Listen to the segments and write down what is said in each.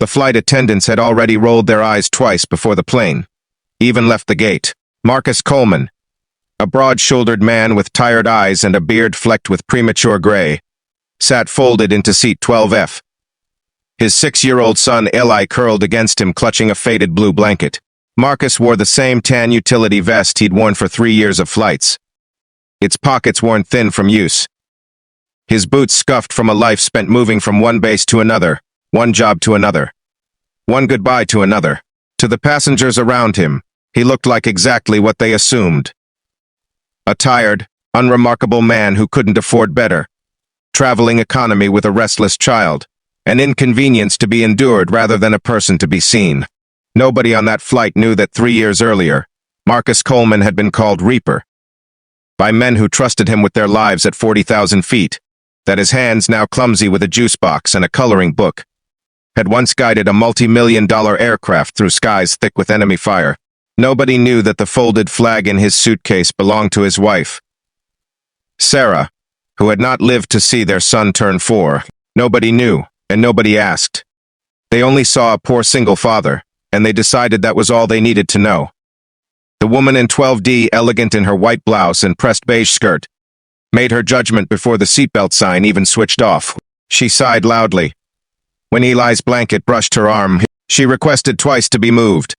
The flight attendants had already rolled their eyes twice before the plane even left the gate. Marcus Coleman, a broad-shouldered man with tired eyes and a beard flecked with premature gray, sat folded into seat 12F. His 6-year-old son Eli curled against him, clutching a faded blue blanket. Marcus wore the same tan utility vest he'd worn for 3 years of flights, its pockets worn thin from use. His boots scuffed from a life spent moving from one base to another, one job to another, one goodbye to another. To the passengers around him, he looked like exactly what they assumed. A tired, unremarkable man who couldn't afford better. Traveling economy with a restless child. An inconvenience to be endured rather than a person to be seen. Nobody on that flight knew that 3 years earlier, Marcus Coleman had been called Reaper by men who trusted him with their lives at 40,000 feet, that his hands, now clumsy with a juice box and a coloring book, had once guided a multi-million-dollar aircraft through skies thick with enemy fire. Nobody knew that the folded flag in his suitcase belonged to his wife, Sarah, who had not lived to see their son turn 4. Nobody knew, and nobody asked. They only saw a poor single father, and they decided that was all they needed to know. The woman in 12D, elegant in her white blouse and pressed beige skirt, made her judgment before the seatbelt sign even switched off. She sighed loudly. When Eli's blanket brushed her arm, she requested twice to be moved,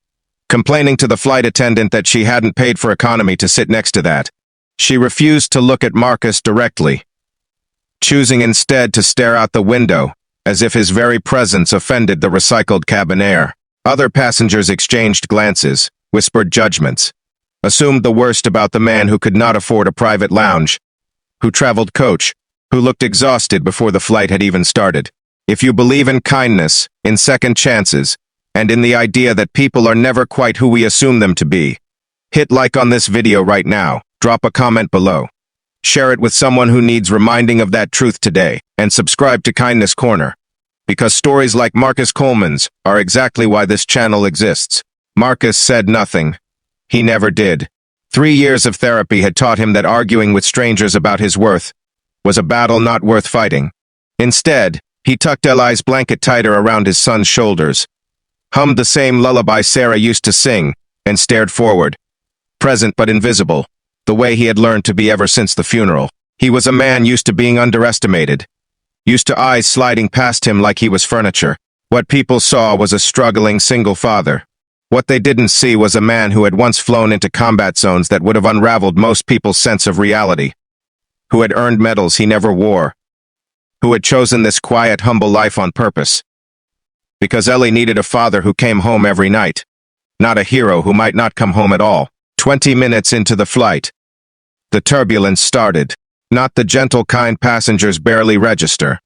complaining to the flight attendant that she hadn't paid for economy to sit next to that. She refused to look at Marcus directly, choosing instead to stare out the window, as if his very presence offended the recycled cabin air. Other passengers exchanged glances, whispered judgments, assumed the worst about the man who could not afford a private lounge, who traveled coach, who looked exhausted before the flight had even started. If you believe in kindness, in second chances, and in the idea that people are never quite who we assume them to be, hit like on this video right now, drop a comment below, share it with someone who needs reminding of that truth today, and subscribe to Kindness Corner, because stories like Marcus Coleman's are exactly why this channel exists. Marcus said nothing. He never did. 3 years of therapy had taught him that arguing with strangers about his worth was a battle not worth fighting. Instead, he tucked Eli's blanket tighter around his son's shoulders, hummed the same lullaby Sarah used to sing, and stared forward, present but invisible, the way he had learned to be ever since the funeral. He was a man used to being underestimated, used to eyes sliding past him like he was furniture. What people saw was a struggling single father. What they didn't see was a man who had once flown into combat zones that would have unraveled most people's sense of reality, who had earned medals he never wore, who had chosen this quiet, humble life on purpose. Because Ellie needed a father who came home every night, not a hero who might not come home at all. 20 minutes into the flight, the turbulence started. Not the gentle kind passengers barely register,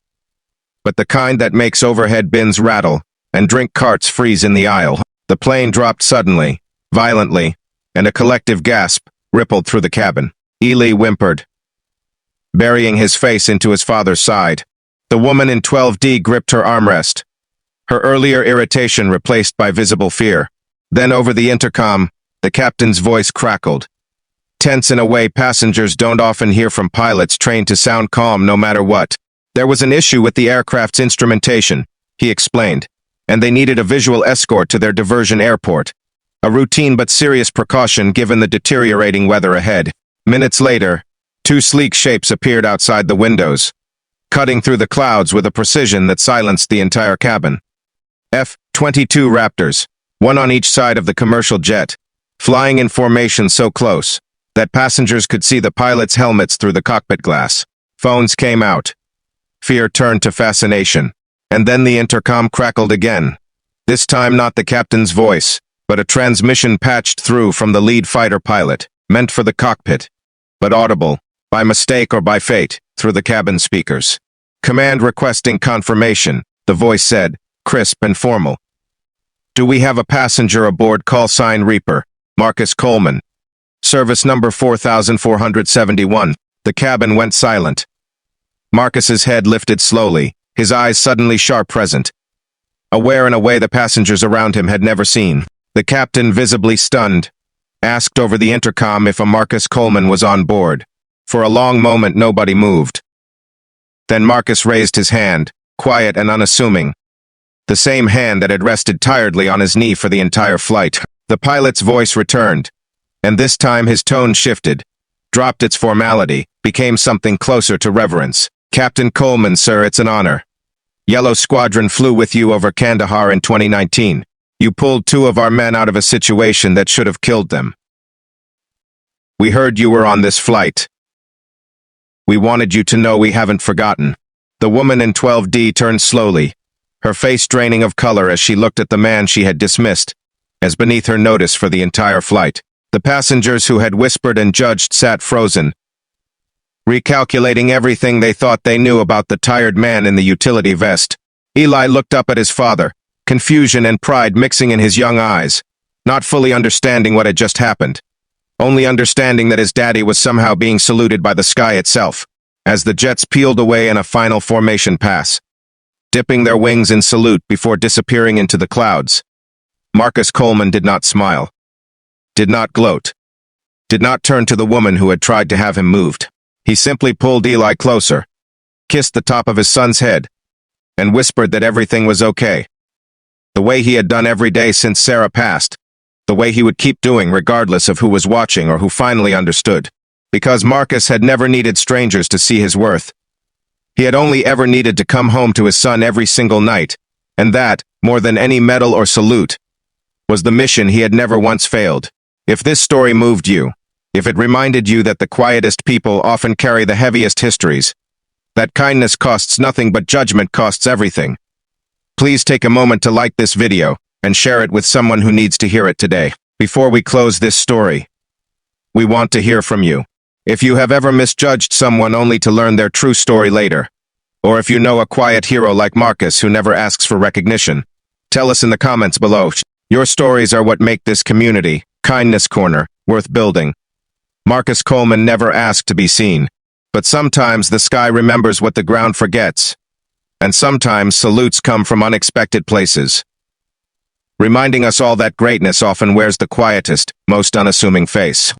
but the kind that makes overhead bins rattle and drink carts freeze in the aisle. The plane dropped suddenly, violently, and a collective gasp rippled through the cabin. Eli whimpered, burying his face into his father's side. The woman in 12D gripped her armrest, her earlier irritation replaced by visible fear. Then over the intercom, the captain's voice crackled, tense in a way passengers don't often hear from pilots trained to sound calm no matter what. There was an issue with the aircraft's instrumentation, he explained, and they needed a visual escort to their diversion airport. A routine but serious precaution given the deteriorating weather ahead. Minutes later, 2 sleek shapes appeared outside the windows, cutting through the clouds with a precision that silenced the entire cabin. F-22 Raptors, one on each side of the commercial jet, flying in formation so close that passengers could see the pilots' helmets through the cockpit glass. Phones came out. Fear turned to fascination. And then the intercom crackled again. This time not the captain's voice, but a transmission patched through from the lead fighter pilot, meant for the cockpit, but audible, by mistake or by fate, through the cabin speakers. Command requesting confirmation, the voice said, crisp and formal. Do we have a passenger aboard? Call sign Reaper, Marcus Coleman. Service number 4471. The cabin went silent. Marcus's head lifted slowly, his eyes suddenly sharp present, aware in a way the passengers around him had never seen. The captain, visibly stunned, asked over the intercom if a Marcus Coleman was on board. For a long moment nobody moved. Then Marcus raised his hand, quiet and unassuming. the same hand that had rested tiredly on his knee for the entire flight. The pilot's voice returned, and this time his tone shifted, dropped its formality, became something closer to reverence. "Captain Coleman, sir, it's an honor. Yellow Squadron flew with you over Kandahar in 2019. You pulled 2 of our men out of a situation that should have killed them. We heard you were on this flight. We wanted you to know we haven't forgotten." The woman in 12D turned slowly, her face draining of color as she looked at the man she had dismissed, as beneath her notice for the entire flight. The passengers who had whispered and judged sat frozen, recalculating everything they thought they knew about the tired man in the utility vest. Eli looked up at his father, confusion and pride mixing in his young eyes, not fully understanding what had just happened, only understanding that his daddy was somehow being saluted by the sky itself, as the jets peeled away in a final formation pass, dipping their wings in salute before disappearing into the clouds. Marcus Coleman did not smile, did not gloat, did not turn to the woman who had tried to have him moved. He simply pulled Eli closer, kissed the top of his son's head, and whispered that everything was okay. The way he had done every day since Sarah passed, the way he would keep doing regardless of who was watching or who finally understood. Because Marcus had never needed strangers to see his worth. He had only ever needed to come home to his son every single night, and that, more than any medal or salute, was the mission he had never once failed. If this story moved you, if it reminded you that the quietest people often carry the heaviest histories, that kindness costs nothing but judgment costs everything, please take a moment to like this video and share it with someone who needs to hear it today. Before we close this story, we want to hear from you. If you have ever misjudged someone only to learn their true story later, or if you know a quiet hero like Marcus who never asks for recognition, tell us in the comments below. Your stories are what make this community, Kindness Corner, worth building. Marcus Coleman never asked to be seen, but sometimes the sky remembers what the ground forgets, and sometimes salutes come from unexpected places, reminding us all that greatness often wears the quietest, most unassuming face.